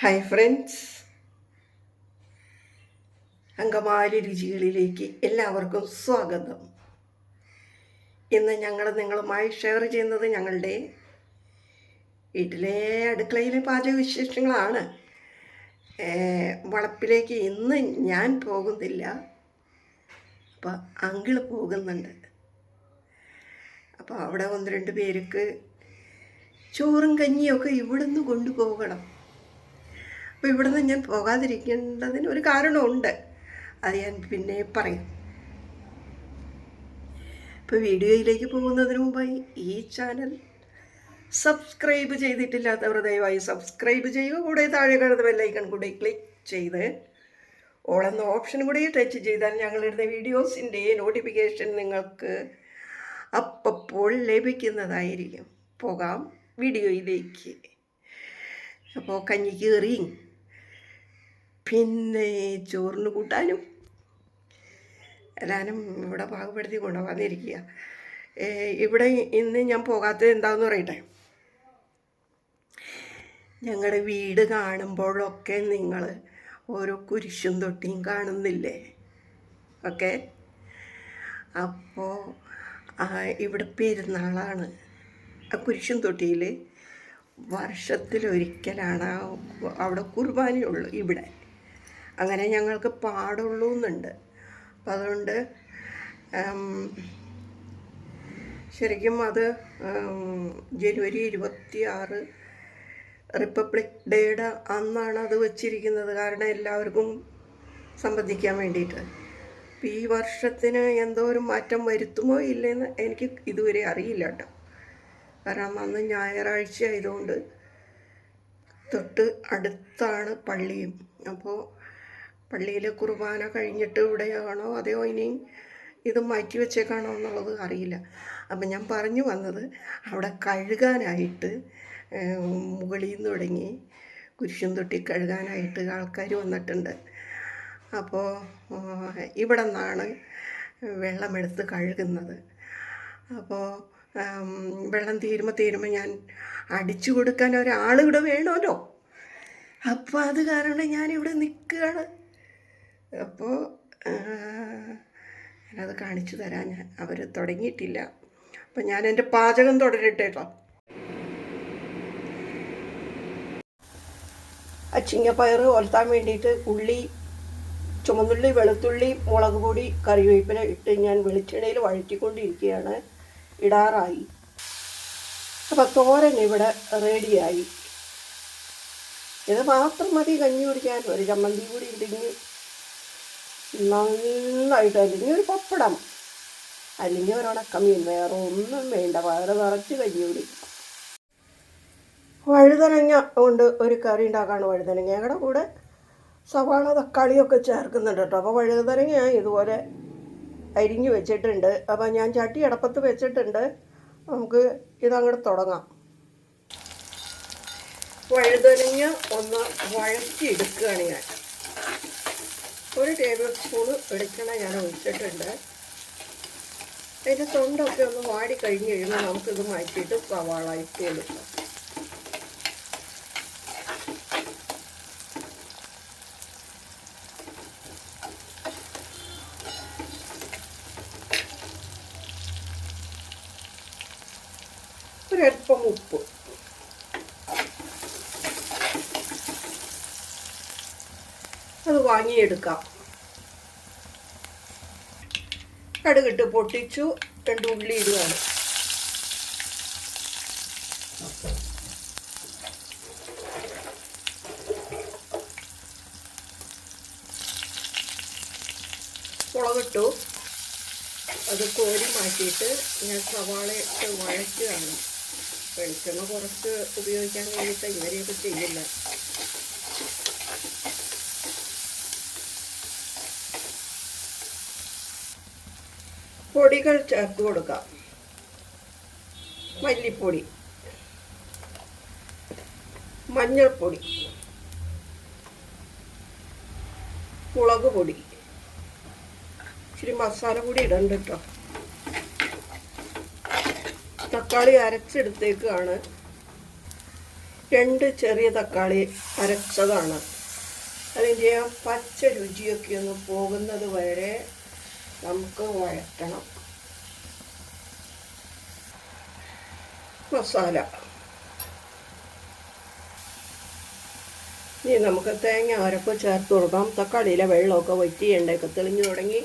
Hi friends, Angamaly രുചികളിലേക്ക് എല്ലാവർക്കും സ്വാഗതം. ഇന്ന് ഞങ്ങൾ നിങ്ങളുമായി ഷെയർ ചെയ്യുന്നത് ഞങ്ങളുടെ വീട്ടിലെ അടുക്കളയിലെ പാചക വിശേഷങ്ങളാണ്. വളപ്പിലേക്ക് ഇന്ന് ഞാൻ പോകുന്നില്ല, അപ്പോൾ അങ്കിള് പോകുന്നുണ്ട്. അപ്പോൾ അവിടെ ഒന്ന് രണ്ട് പേർക്ക് ചോറും കഞ്ഞിയൊക്കെ ഇവിടുന്ന് കൊണ്ടുപോകണം. അപ്പോൾ ഇവിടുന്ന് ഞാൻ പോകാതിരിക്കേണ്ടതിന് ഒരു കാരണമുണ്ട്, അത് ഞാൻ പിന്നെ പറയും. ഇപ്പോൾ വീഡിയോയിലേക്ക് പോകുന്നതിന് മുമ്പായി ഈ ചാനൽ സബ്സ്ക്രൈബ് ചെയ്തിട്ടില്ലാത്തവർ ദയവായി സബ്സ്ക്രൈബ് ചെയ്യുക. കൂടെ താഴെ കാണുന്ന ബെല്ലൈക്കൺ കൂടെ ക്ലിക്ക് ചെയ്ത് ഓൾ എന്ന ഓപ്ഷൻ കൂടി ടച്ച് ചെയ്താൽ ഞങ്ങളിടുന്ന വീഡിയോസിൻ്റെ നോട്ടിഫിക്കേഷൻ നിങ്ങൾക്ക് അപ്പോൾ ലഭിക്കുന്നതായിരിക്കും. പോകാം വീഡിയോയിലേക്ക്. അപ്പോൾ കഞ്ഞി കയറിയും പിന്നെ ചോറിന് കൂട്ടാനും എല്ലാവരും ഇവിടെ പാകപ്പെടുത്തി കൊണ്ടുവന്നിരിക്കുക. ഇവിടെ ഇന്ന് ഞാൻ പോകാത്തത് എന്താണെന്ന് പറയട്ടെ. ഞങ്ങളുടെ വീട് കാണുമ്പോഴൊക്കെ നിങ്ങൾ ഓരോ കുരിശും തൊട്ടിയും കാണുന്നില്ലേ? ഓക്കെ, അപ്പോൾ ഇവിടെ പെരുന്നാളാണ്. ആ കുരിശും തൊട്ടിയിൽ വർഷത്തിലൊരിക്കലാണ് അവിടെ കുർബാനയുള്ളൂ. ഇവിടെ അങ്ങനെ ഞങ്ങൾക്ക് പാടുള്ളൂ എന്നുണ്ട്. അപ്പം അതുകൊണ്ട് ശരിക്കും അത് ജനുവരി 26 റിപ്പബ്ലിക് ഡേയുടെ അന്നാണ് അത് വച്ചിരിക്കുന്നത്. കാരണം എല്ലാവർക്കും സംബന്ധിക്കാൻ വേണ്ടിയിട്ട്. അപ്പം ഈ വർഷത്തിന് എന്തോ ഒരു മാറ്റം വരുത്തുമോ ഇല്ലെന്ന് എനിക്ക് ഇതുവരെ അറിയില്ല കേട്ടോ. കാരണം അന്ന് ഞായറാഴ്ച ആയതുകൊണ്ട് തൊട്ട് അടുത്താണ് പള്ളിയും. അപ്പോൾ പള്ളിയിൽ കുർബാന കഴിഞ്ഞിട്ട് ഇവിടെയാണോ അതെയോ ഇനിയും ഇത് മാറ്റി വെച്ചേക്കാണോ എന്നുള്ളത് അറിയില്ല. അപ്പം ഞാൻ പറഞ്ഞു വന്നത്, അവിടെ കഴുകാനായിട്ട് മുകളിൽ നിന്ന് തുടങ്ങി കുരിശും തൊട്ടി കഴുകാനായിട്ട് ആൾക്കാർ വന്നിട്ടുണ്ട്. അപ്പോൾ ഇവിടെ നിന്നാണ് വെള്ളമെടുത്ത് കഴുകുന്നത്. അപ്പോൾ വെള്ളം തീരുമ്പോൾ ഞാൻ അടിച്ചു കൊടുക്കാൻ ഒരാളിവിടെ വേണമല്ലോ. അപ്പോൾ അത് കാരണം ഞാനിവിടെ നിൽക്കുകയാണ്. അപ്പോൾ ഞാനത് കാണിച്ചു തരാൻ അവർ തുടങ്ങിയിട്ടില്ല. അപ്പം ഞാൻ എൻ്റെ പാചകം തുടരട്ടെ കേട്ടോ. അച്ചിങ്ങപ്പയർ ഒലത്താൻ വേണ്ടിയിട്ട് ഉള്ളി, ചുമന്നുള്ളി, വെളുത്തുള്ളി, മുളക് പൊടി, കറിവേപ്പില ഇട്ട് ഞാൻ വെളിച്ചെണ്ണയിൽ വഴറ്റിക്കൊണ്ടിരിക്കുകയാണ്. ഇടാറായി. അപ്പോൾ തോരൻ ഇവിടെ റെഡിയായി. ഇത് മാത്രം മതി കഞ്ഞി കുടിക്കാൻ. ഒരു ചമ്മന്തി കൂടി ഉണ്ടെങ്കിൽ നന്നായിട്ട്, അല്ലെങ്കിൽ ഒരു പപ്പടം, അല്ലെങ്കിൽ ഒരടക്കമീൻ, വേറെ ഒന്നും വേണ്ട. വയറ് നിറച്ച് കഞ്ഞി കുടിക്കും. വഴുതനങ്ങ കൊണ്ട് ഒരു കറി ഉണ്ടാക്കാണ്. വഴുതനങ്ങയുടെ കൂടെ സവാള, തക്കാളിയൊക്കെ ചേർക്കുന്നുണ്ട് കേട്ടോ. അപ്പോൾ വഴുതനങ്ങ ഇതുപോലെ അരിഞ്ഞ് വെച്ചിട്ടുണ്ട്. അപ്പോൾ ഞാൻ ചട്ടി അടപ്പത്ത് വെച്ചിട്ടുണ്ട്. നമുക്ക് ഇതങ്ങോട്ട് തുടങ്ങാം. വഴുതനങ്ങ ഒന്ന് വഴറ്റിയെടുക്കുകയാണ് ഞാൻ. 1 ടേബിൾ സ്പൂണ് വെളിച്ചെണ്ണ ഞാൻ ഒഴിച്ചിട്ടുണ്ട്. അതിൻ്റെ തൊണ്ടൊക്കെ ഒന്ന് വാടി കഴിഞ്ഞ് കഴിയുമ്പോൾ നമുക്കിത് മാറ്റിയിട്ട് സവാള ഇട്ട് കൊടുക്കാം. ഒരല്പം ഉപ്പ്, അത് വാങ്ങിയെടുക്കാം. കടുകിട്ട് പൊട്ടിച്ചു. 2 ഉള്ളി ഇടുകയാണ്. മുളകിട്ടു. അത് കോരി മാറ്റിയിട്ട് ഞാൻ സവാളയിട്ട് വഴറ്റുകയാണ്. വെളിച്ചെണ്ണ കുറച്ച് ഉപയോഗിക്കാൻ വേണ്ടിയിട്ട് ഇവരെയൊക്കെ ചെയ്യില്ല. പൊടികൾ ചേർത്ത് കൊടുക്കാം. മല്ലിപ്പൊടി, മഞ്ഞൾപ്പൊടി, മുളക് പൊടി, ഇച്ചിരി മസാല പൊടി ഇടണ്ട കേട്ടോ. തക്കാളി അരച്ചെടുത്തേക്കാണ്. 2 ചെറിയ തക്കാളി അരച്ചതാണ്. അതിൻ്റെ ആ പച്ച രുചിയൊക്കെ ഒന്ന് പോകുന്നത് വരെ നമുക്ക് വഴറ്റണം. മസാല ഇനി നമുക്ക് തേങ്ങ അരപ്പ് ചേർത്ത് കൊടുക്കാം. തക്കാളിയിലെ വെള്ളമൊക്കെ വറ്റി എണ്ണയൊക്കെ തെളിഞ്ഞു തുടങ്ങി.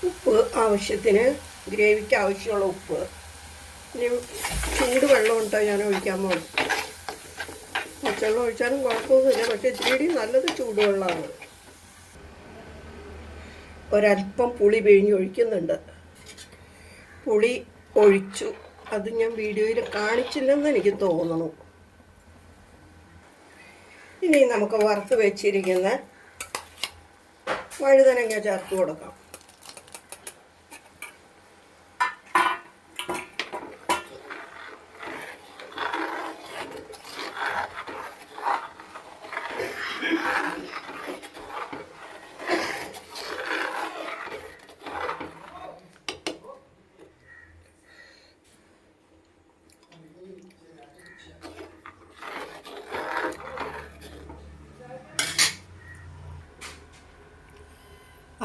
ഉപ്പ് ആവശ്യത്തിന്, ഗ്രേവിക്ക് ആവശ്യമുള്ള ഉപ്പ്. ഇനി ചൂട് വെള്ളം ഉണ്ടോ ഞാൻ ഒഴിക്കാൻ പോകും. പച്ചവെള്ളം ഒഴിച്ചാലും കുഴപ്പമൊന്നുമില്ല, പക്ഷേ ഇത്തിരി നല്ലത് ചൂടുവെള്ളമാണ്. ഒരല്പം പുളി പിഴിഞ്ഞ് ഒഴിക്കുന്നുണ്ട്. പുളി ഒഴിച്ചു, അത് ഞാൻ വീഡിയോയിൽ കാണിച്ചില്ലെന്ന് എനിക്ക് തോന്നുന്നു. ഇനി നമുക്ക് വറുത്ത് വെച്ചിരിക്കുന്ന വഴുതനങ്ങ ചേർത്ത് കൊടുക്കാം.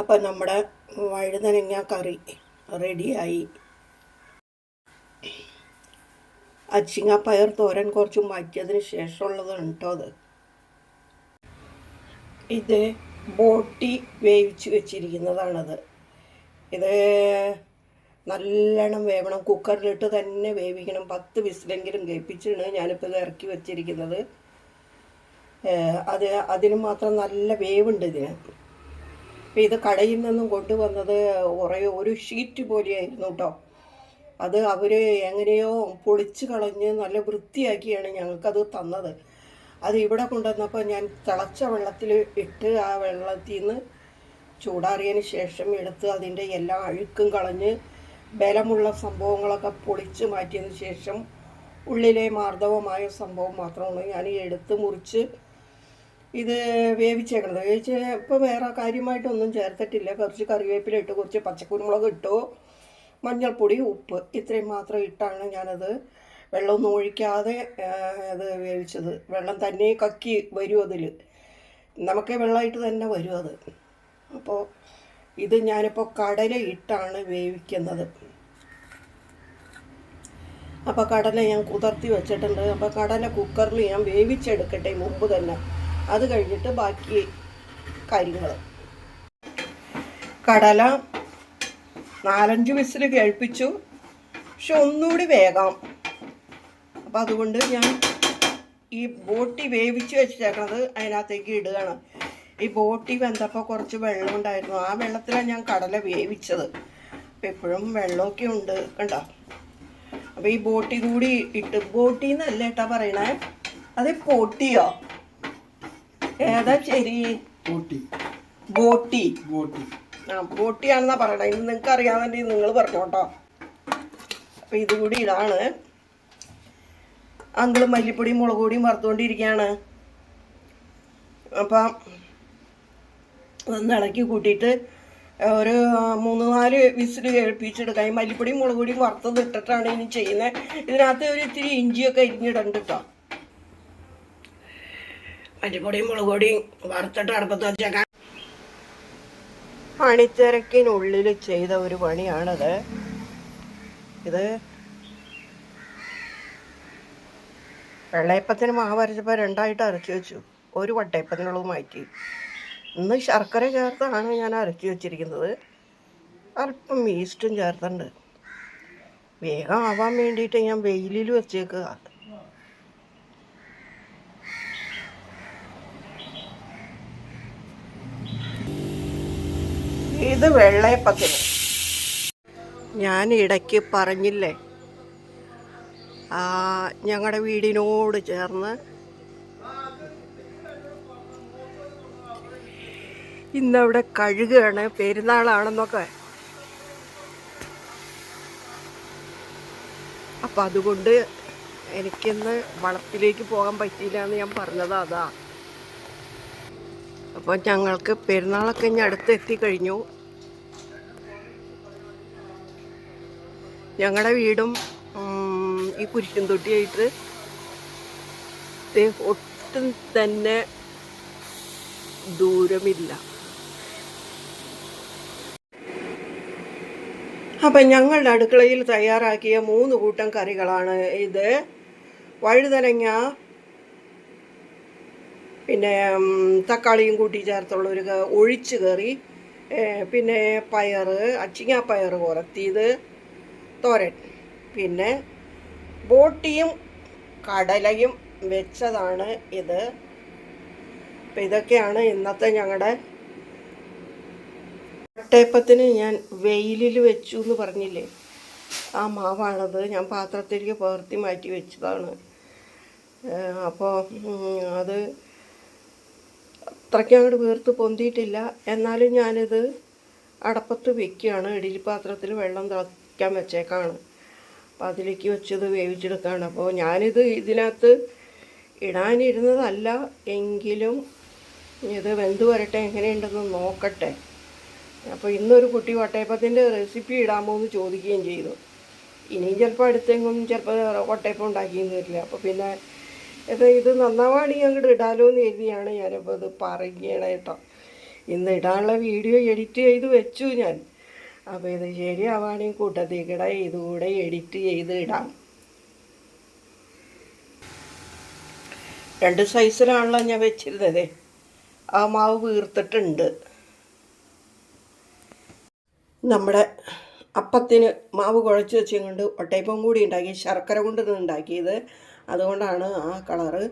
അപ്പം നമ്മുടെ വഴുതനങ്ങ കറി റെഡിയായി. അച്ചിങ്ങാപ്പയർ തോരൻ കുറച്ച് മാറ്റിയതിന് ശേഷമുള്ളതാണ് കേട്ടോ അത്. ഇത് ബോട്ടി വേവിച്ച് വെച്ചിരിക്കുന്നതാണത്. ഇത് നല്ലോണം വേവണം, കുക്കറിലിട്ട് തന്നെ വേവിക്കണം. 10 വിസിലെങ്കിലും കേൾപ്പിച്ചാണ് ഞാനിപ്പോൾ ഇത് ഇറക്കി വെച്ചിരിക്കുന്നത്. അതിന് മാത്രം നല്ല വേവുണ്ട് ഇതിന്. അപ്പം ഇത് കടയിൽ നിന്നും കൊണ്ടുവന്നത് ഒരു ഷീറ്റ് പോലെയായിരുന്നു കേട്ടോ. അത് അവർ എങ്ങനെയോ പൊളിച്ച് കളഞ്ഞ് നല്ല വൃത്തിയാക്കിയാണ് ഞങ്ങൾക്കത് തന്നത്. അത് ഇവിടെ കൊണ്ടുവന്നപ്പോൾ ഞാൻ തിളച്ച വെള്ളത്തിൽ ഇട്ട് ആ വെള്ളത്തിൽ നിന്ന് ചൂടാറിയതിന് ശേഷം എടുത്ത് അതിൻ്റെ എല്ലാ അഴുക്കും കളഞ്ഞ് ബലമുള്ള സംഭവങ്ങളൊക്കെ പൊളിച്ച് മാറ്റിയതിന് ശേഷം ഉള്ളിലെ മാർദ്ദവമായ സംഭവം മാത്രമാണ് ഞാൻ എടുത്ത് മുറിച്ച് ഇത് വേവിച്ചേക്കണത്. വേവിച്ച് ഇപ്പോൾ വേറെ കാര്യമായിട്ടൊന്നും ചേർത്തിട്ടില്ല. കുറച്ച് കറിവേപ്പില ഇട്ട്, കുറച്ച് പച്ചക്കുരുമുളക് ഇട്ടു, മഞ്ഞൾപ്പൊടി, ഉപ്പ്, ഇത്രയും മാത്രം ഇട്ടാണ് ഞാനത് വെള്ളമൊന്നും ഒഴിക്കാതെ അത് വേവിച്ചത്. വെള്ളം തന്നെ കക്കി വരും അതിൽ, നമുക്ക് വെള്ളമായിട്ട് തന്നെ വരും അത്. അപ്പോൾ ഇത് ഞാനിപ്പോൾ കടല ഇട്ടാണ് വേവിക്കുന്നത്. അപ്പോൾ കടല ഞാൻ കുതിർത്തി വെച്ചിട്ടുണ്ട്. അപ്പോൾ കടല കുക്കറിൽ ഞാൻ വേവിച്ചെടുക്കട്ടെ മുമ്പ് തന്നെ, അത് കഴിഞ്ഞിട്ട് ബാക്കി കാര്യങ്ങൾ. കടല 4-5 വിസിൽ കേൾപ്പിച്ചു, പക്ഷെ ഒന്നുകൂടി വേഗം. അപ്പം അതുകൊണ്ട് ഞാൻ ഈ ബോട്ടി വേവിച്ച് വെച്ചേക്കണത് അതിനകത്തേക്ക് ഇടുകയാണ്. ഈ ബോട്ടി വെന്തപ്പോൾ കുറച്ച് വെള്ളം ഉണ്ടായിരുന്നു, ആ വെള്ളത്തിലാണ് ഞാൻ കടല വേവിച്ചത്. അപ്പം എപ്പോഴും വെള്ളമൊക്കെ ഉണ്ട് കണ്ടോ. അപ്പോൾ ഈ ബോട്ടി കൂടി ഇട്ട്, ബോട്ടി എന്നല്ല ഏട്ടാ പറയണേ, അത് പോട്ടിയോ ഏതാ ശരി? ബോട്ടി ആ ബോട്ടിയാണെന്നാ പറയണേ. ഇന്ന് നിങ്ങൾക്ക് അറിയാമെങ്കിൽ നിങ്ങൾ പറഞ്ഞോട്ടോ. അപ്പം ഇതുകൂടി ഇതാണ്. അങ്കിള് മല്ലിപ്പൊടിയും മുളക് പൊടിയും വറുത്തുകൊണ്ടിരിക്കുകയാണ്. അപ്പം ഒന്ന് ഇളക്കി കൂട്ടിയിട്ട് ഒരു 3-4 വിസിൽ കേൾപ്പിച്ചെടുക്കാം. ഈ മല്ലിപ്പൊടിയും മുളക് പൊടിയും വറുത്തത് ഇട്ടിട്ടാണ് ഇനി ചെയ്യുന്നത്. ഇതിനകത്ത് ഒരു ഇത്തിരി ഇഞ്ചിയൊക്കെ അരിഞ്ഞിടണ്ട് കേട്ടോ. മല്ലിപ്പൊടിയും മുളക് പൊടിയും വറുത്തിട്ട് അടുപ്പത്ത് വെച്ചേക്കാം. പണിത്തിരക്കിനുള്ളിൽ ചെയ്ത ഒരു പണിയാണത്. ഇത് വെള്ളയപ്പത്തിന് മാവ് അരച്ചപ്പോൾ 2ആയിട്ട് അരച്ച് വെച്ചു. ഒരു വട്ടയപ്പത്തിനുള്ളത് മാറ്റി. ഇന്ന് ശർക്കര ചേർത്താണ് ഞാൻ അരച്ച് വെച്ചിരിക്കുന്നത്. അല്പം ഈസ്റ്റും ചേർത്തുണ്ട്. വേഗം ആവാൻ വേണ്ടിയിട്ട് ഞാൻ വെയിലിൽ വെച്ചേക്കുക. ഇത് വെള്ളയപ്പത്തിന് ഞാൻ ഇടയ്ക്ക് പറഞ്ഞില്ലേ, ഞങ്ങളുടെ വീടിനോട് ചേർന്ന് ഇന്നവിടെ കഴുകുകയാണ്, പെരുന്നാളാണെന്നൊക്കെ. അപ്പം അതുകൊണ്ട് എനിക്കിന്ന് വളപ്പിലേക്ക് പോകാൻ പറ്റിയില്ല എന്ന് ഞാൻ പറഞ്ഞത് അതാ. അപ്പോൾ ഞങ്ങൾക്ക് പെരുന്നാളൊക്കെ ഇനി അടുത്തെത്തിക്കഴിഞ്ഞു. ഞങ്ങളുടെ വീടും ഈ കുരിശും തൊട്ടിയായിട്ട് ഒട്ടും തന്നെ ദൂരമില്ല. അപ്പം ഞങ്ങളുടെ അടുക്കളയിൽ തയ്യാറാക്കിയ 3 കൂട്ടം കറികളാണ് ഇത്. വഴുതനങ്ങ, പിന്നെ തക്കാളിയും കൂട്ടി ചേർത്തുള്ളൊരു ഒഴിച്ച് കറി, പിന്നെ പയറ്, അച്ചിങ്ങാപ്പയർ ഉരത്തിയത്, തോരൻ, പിന്നെ ബോട്ടിയും കടലയും വെച്ചതാണ് ഇത്. അപ്പം ഇതൊക്കെയാണ് ഇന്നത്തെ ഞങ്ങളുടെ വട്ടയപ്പത്തിന് ഞാൻ വെയിലിൽ വെച്ചു എന്ന് പറഞ്ഞില്ലേ, ആ മാവാണത്. ഞാൻ പാത്രത്തിലേക്ക് പകർത്തി മാറ്റി വെച്ചതാണ്. അപ്പോൾ അത് അത്രയ്ക്ക് അങ്ങോട്ട് വീർത്ത് പൊന്തിയിട്ടില്ല. എന്നാലും ഞാനിത് അടപ്പത്ത് വെക്കുകയാണ്. ഇഡ്ഡലി പാത്രത്തിൽ വെള്ളം തിളയ്ക്കാൻ വെച്ചേക്കാണ്. അപ്പോൾ അതിലേക്ക് വെച്ചത് വേവിച്ചെടുക്കുകയാണ്. അപ്പോൾ ഞാനിത് ഇതിനകത്ത് ഇടാനിരുന്നതല്ല, എങ്കിലും ഇത് വെന്ത് വരട്ടെ, എങ്ങനെയുണ്ടെന്ന് നോക്കട്ടെ. അപ്പോൾ ഇന്നൊരു കുട്ടി വട്ടയപ്പത്തിൻ്റെ റെസിപ്പി ഇടാമോ എന്ന് ചോദിക്കുകയും ചെയ്തു. ഇനിയും ചിലപ്പോൾ അടുത്തെങ്കിലും ചിലപ്പോൾ വട്ടയപ്പം ഉണ്ടാക്കിയെന്ന് വരില്ല. അപ്പോൾ പിന്നെ ഇത് നന്നാവാണെങ്കിൽ അങ്ങോട്ട് ഇടാലോ എന്ന് എഴുതിയാണ് ഞാനിപ്പോൾ ഇത് പറയുകയാണ് കേട്ടോ. ഇന്ന് ഇടാനുള്ള വീഡിയോ എഡിറ്റ് ചെയ്ത് വെച്ചു ഞാൻ. അപ്പോൾ ഇത് ശരിയാവുകയാണെങ്കിൽ കൂട്ടത്തേക്കിടെ ഇതുകൂടെ എഡിറ്റ് ചെയ്ത് ഇടാം. 2 സൈസിലാണല്ലോ ഞാൻ വെച്ചിരുന്നത്. ആ മാവ് വീർത്തിട്ടുണ്ട്. നമ്മുടെ അപ്പത്തിന് മാവ് കുഴച്ച് വെച്ചുകൊണ്ട് ഒട്ടയപ്പം കൂടി ഉണ്ടാക്കി, ശർക്കര കൊണ്ട് ഉണ്ടാക്കിയത്, അതുകൊണ്ടാണ് ആ കളറ്.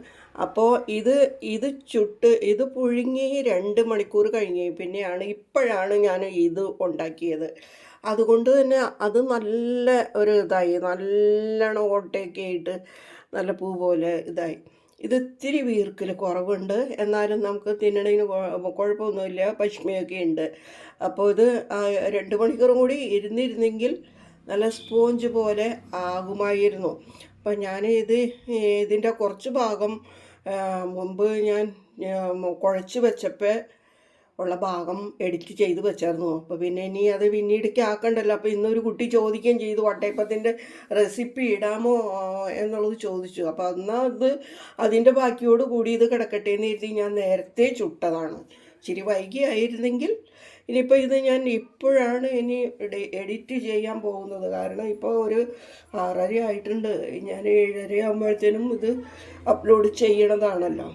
അപ്പോൾ ഇത് ചുട്ട് ഇത് പുഴുങ്ങി 2 മണിക്കൂർ കഴിഞ്ഞ് ഇപ്പോഴാണ് ഞാൻ ഇത് ഉണ്ടാക്കിയത്. അതുകൊണ്ട് തന്നെ അത് നല്ല ഒരു ഇതായി, നല്ലോണം ഓട്ടയൊക്കെ ആയിട്ട് നല്ല പൂ പോലെ ഇതായി. ഇത് ഇത്തിരി വീർക്കൽ കുറവുണ്ട്, എന്നാലും നമുക്ക് തിന്നണതിന് കുഴപ്പമൊന്നുമില്ല, പശ്മയൊക്കെ ഉണ്ട്. അപ്പോൾ ഇത് 2 മണിക്കൂറും കൂടി ഇരുന്നിരുന്നെങ്കിൽ നല്ല സ്പോഞ്ച് പോലെ ആകുമായിരുന്നു. അപ്പം ഞാൻ ഇതിൻ്റെ കുറച്ച് ഭാഗം മുമ്പ് ഞാൻ കുഴച്ച് വെച്ചപ്പോൾ ഉള്ള ഭാഗം എഡിറ്റ് ചെയ്ത് വെച്ചായിരുന്നു. അപ്പോൾ പിന്നെ ഇനി അത് പിന്നീടേക്ക് ആക്കണ്ടല്ലോ. അപ്പോൾ ഇന്നൊരു കുട്ടി ചോദിക്കുകയും ചെയ്തു, വട്ടയപ്പത്തിൻ്റെ റെസിപ്പി ഇടാമോ എന്നുള്ളത് ചോദിച്ചു. അപ്പോൾ എന്നാൽ അതിൻ്റെ ബാക്കിയോട് കൂടി ഇത് കിടക്കട്ടെ എന്ന് കരുതി ഞാൻ നേരത്തെ ചുട്ടതാണ്. ഇച്ചിരി വൈകിയായിരുന്നെങ്കിൽ ഇനിയിപ്പോൾ ഇത് ഞാൻ ഇപ്പോഴാണ് എഡിറ്റ് ചെയ്യാൻ പോകുന്നത്. കാരണം ഇപ്പോൾ ഒരു 6:30 ആയിട്ടുണ്ട്. ഞാൻ 7:30 ആകുമ്പോഴത്തേനും ഇത് അപ്ലോഡ് ചെയ്യണതാണല്ലോ.